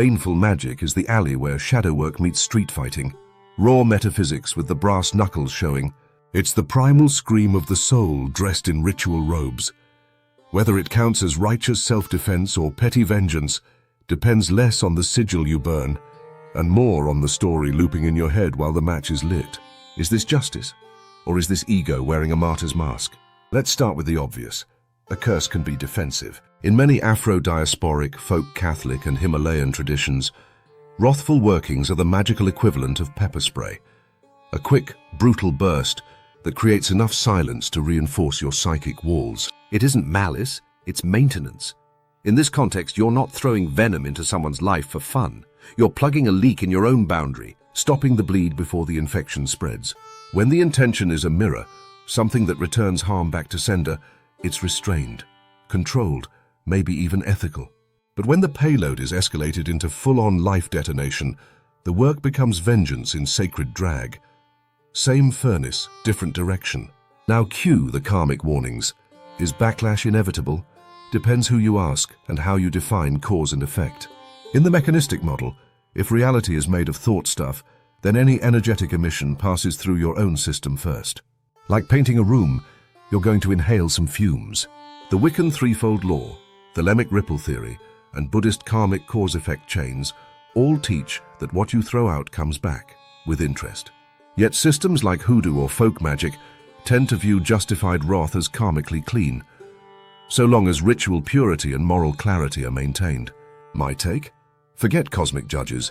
Baneful Magick is the alley where shadow work meets street fighting. Raw metaphysics with the brass knuckles showing. It's the primal scream of the soul dressed in ritual robes. Whether it counts as righteous self-defense or petty vengeance depends less on the sigil you burn and more on the story looping in your head while the match is lit. Is this justice? Or is this ego wearing a martyr's mask? Let's start with the obvious. A curse can be defensive. In many Afro-diasporic, folk Catholic and Himalayan traditions, wrathful workings are the magical equivalent of pepper spray. A quick, brutal burst that creates enough silence to reinforce your psychic walls. It isn't malice, it's maintenance. In this context, you're not throwing venom into someone's life for fun. You're plugging a leak in your own boundary, stopping the bleed before the infection spreads. When the intention is a mirror, something that returns harm back to sender, it's restrained, controlled, maybe even ethical. But when the payload is escalated into full-on life detonation, the work becomes vengeance in sacred drag. Same furnace, different direction. Now cue the karmic warnings. Is backlash inevitable? Depends who you ask and how you define cause and effect. In the mechanistic model, if reality is made of thought stuff, then any energetic emission passes through your own system first. Like painting a room, you're going to inhale some fumes. The Wiccan threefold law, Thelemic ripple theory, and Buddhist karmic cause-effect chains all teach that what you throw out comes back, with interest. Yet systems like hoodoo or folk magic tend to view justified wrath as karmically clean, so long as ritual purity and moral clarity are maintained. My take? Forget cosmic judges.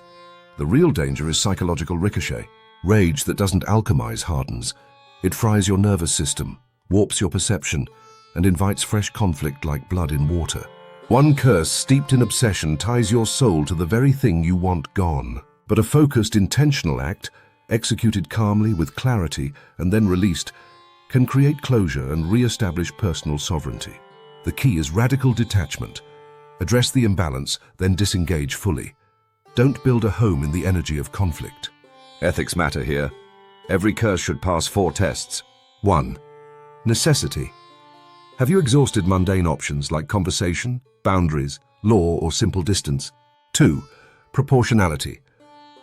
The real danger is psychological ricochet. Rage that doesn't alchemize hardens. It fries your nervous system, warps your perception, and invites fresh conflict like blood in water. One curse steeped in obsession ties your soul to the very thing you want gone. But a focused, intentional act, executed calmly with clarity and then released, can create closure and re-establish personal sovereignty. The key is radical detachment. Address the imbalance, then disengage fully. Don't build a home in the energy of conflict. Ethics matter here. Every curse should pass 4 tests. 1. Necessity. Have you exhausted mundane options like conversation, boundaries, law, or simple distance? 2. Proportionality.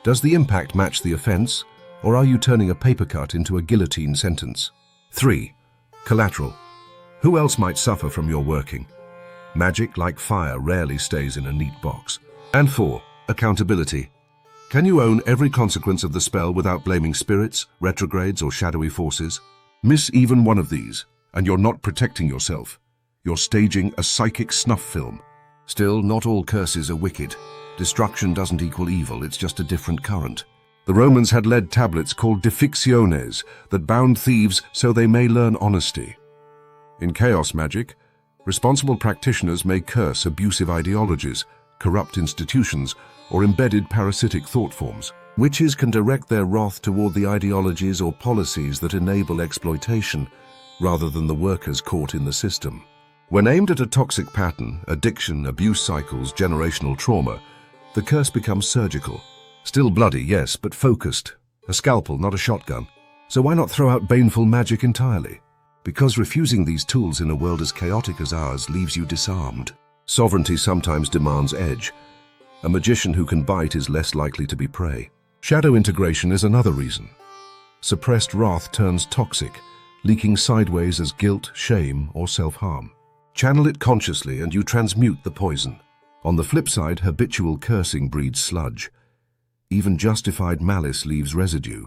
Does the impact match the offense, or are you turning a paper cut into a guillotine sentence? 3. Collateral. Who else might suffer from your working? Magic, like fire, rarely stays in a neat box. And 4. Accountability. Can you own every consequence of the spell without blaming spirits, retrogrades, or shadowy forces? Miss even one of these, and you're not protecting yourself. You're staging a psychic snuff film. Still, not all curses are wicked. Destruction doesn't equal evil, it's just a different current. The Romans had lead tablets called defictiones that bound thieves so they may learn honesty. In chaos magic, responsible practitioners may curse abusive ideologies, corrupt institutions, or embedded parasitic thought forms. Witches can direct their wrath toward the ideologies or policies that enable exploitation, rather than the workers caught in the system. When aimed at a toxic pattern, addiction, abuse cycles, generational trauma, the curse becomes surgical. Still bloody, yes, but focused. A scalpel, not a shotgun. So why not throw out Baneful Magick entirely? Because refusing these tools in a world as chaotic as ours leaves you disarmed. Sovereignty sometimes demands edge. A magician who can bite is less likely to be prey. Shadow integration is another reason. Suppressed wrath turns toxic, leaking sideways as guilt, shame, or self-harm. Channel it consciously and you transmute the poison. On the flip side, habitual cursing breeds sludge. Even justified malice leaves residue.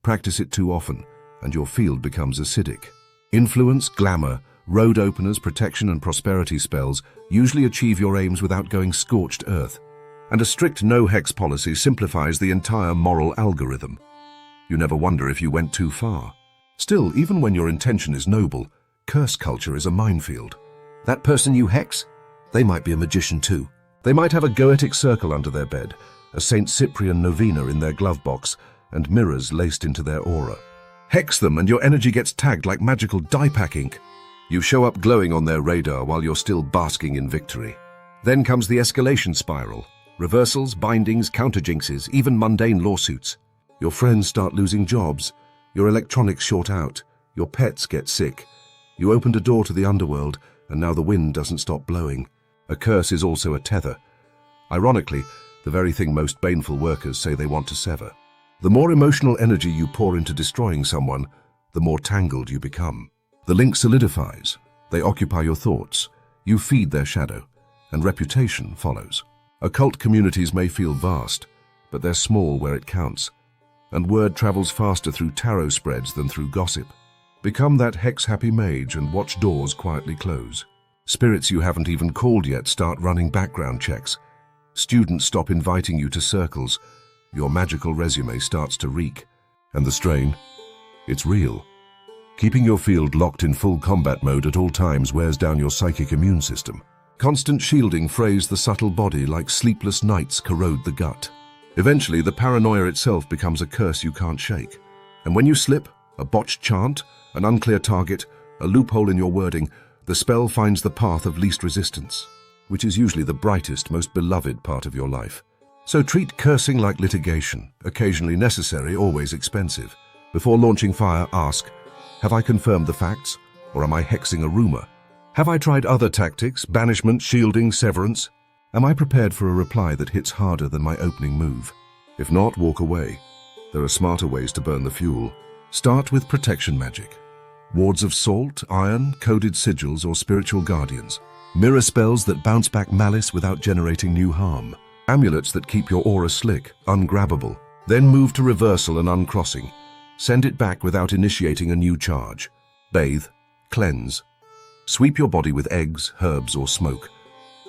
Practice it too often, and your field becomes acidic. Influence, glamour, road openers, protection, and prosperity spells usually achieve your aims without going scorched earth. And a strict no-hex policy simplifies the entire moral algorithm. You never wonder if you went too far. Still, even when your intention is noble, curse culture is a minefield. That person you hex? They might be a magician too. They might have a goetic circle under their bed, a St. Cyprian novena in their glove box, and mirrors laced into their aura. Hex them and your energy gets tagged like magical dye-pack ink. You show up glowing on their radar while you're still basking in victory. Then comes the escalation spiral. Reversals, bindings, counterjinxes, even mundane lawsuits. Your friends start losing jobs. Your electronics short out. Your pets get sick. You opened a door to the underworld, and now the wind doesn't stop blowing. A curse is also a tether. Ironically, the very thing most baneful workers say they want to sever. The more emotional energy you pour into destroying someone, the more tangled you become. The link solidifies, they occupy your thoughts, you feed their shadow, and reputation follows. Occult communities may feel vast, but they're small where it counts, and word travels faster through tarot spreads than through gossip. Become that hex-happy mage and watch doors quietly close. Spirits you haven't even called yet start running background checks. Students stop inviting you to circles. Your magical resume starts to reek. And the strain? It's real. Keeping your field locked in full combat mode at all times wears down your psychic immune system. Constant shielding frays the subtle body like sleepless nights corrode the gut. Eventually, the paranoia itself becomes a curse you can't shake. And when you slip, a botched chant, an unclear target, a loophole in your wording, the spell finds the path of least resistance, which is usually the brightest, most beloved part of your life. So treat cursing like litigation, occasionally necessary, always expensive. Before launching fire, ask, have I confirmed the facts, or am I hexing a rumor? Have I tried other tactics, banishment, shielding, severance? Am I prepared for a reply that hits harder than my opening move? If not, walk away. There are smarter ways to burn the fuel. Start with protection magic. Wards of salt, iron, coded sigils, or spiritual guardians. Mirror spells that bounce back malice without generating new harm. Amulets that keep your aura slick, ungrabbable. Then move to reversal and uncrossing. Send it back without initiating a new charge. Bathe, cleanse. Sweep your body with eggs, herbs, or smoke.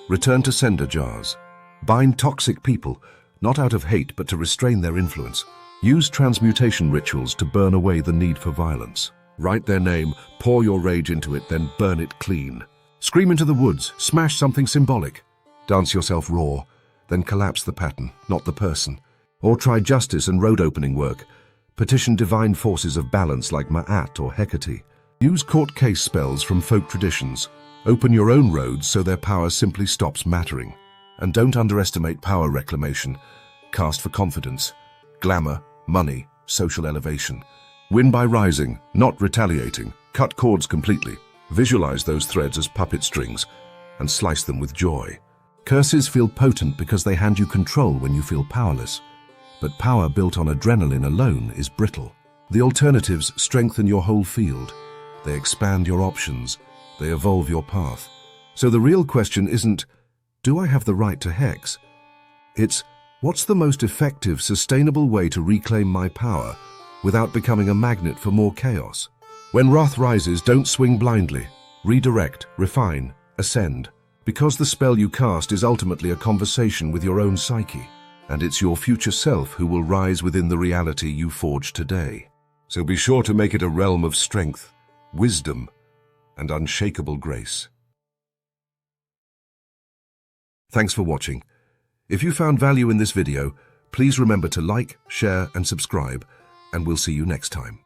Return to sender jars. Bind toxic people, not out of hate but to restrain their influence. Use transmutation rituals to burn away the need for violence. Write their name, pour your rage into it, then burn it clean. Scream into the woods, smash something symbolic. Dance yourself raw, then collapse the pattern, not the person. Or try justice and road opening work. Petition divine forces of balance like Ma'at or Hecate. Use court case spells from folk traditions. Open your own roads so their power simply stops mattering. And don't underestimate power reclamation. Cast for confidence, glamour, money, social elevation. Win by rising, not retaliating. Cut cords completely. Visualize those threads as puppet strings and slice them with joy. Curses feel potent because they hand you control when you feel powerless. But power built on adrenaline alone is brittle. The alternatives strengthen your whole field. They expand your options. They evolve your path. So the real question isn't, do I have the right to hex? It's, what's the most effective, sustainable way to reclaim my power without becoming a magnet for more chaos? When wrath rises, don't swing blindly. Redirect, refine, ascend. Because the spell you cast is ultimately a conversation with your own psyche. And it's your future self who will rise within the reality you forge today. So be sure to make it a realm of strength, wisdom, and unshakable grace. Thanks for watching. If you found value in this video, please remember to like, share, and subscribe, and we'll see you next time.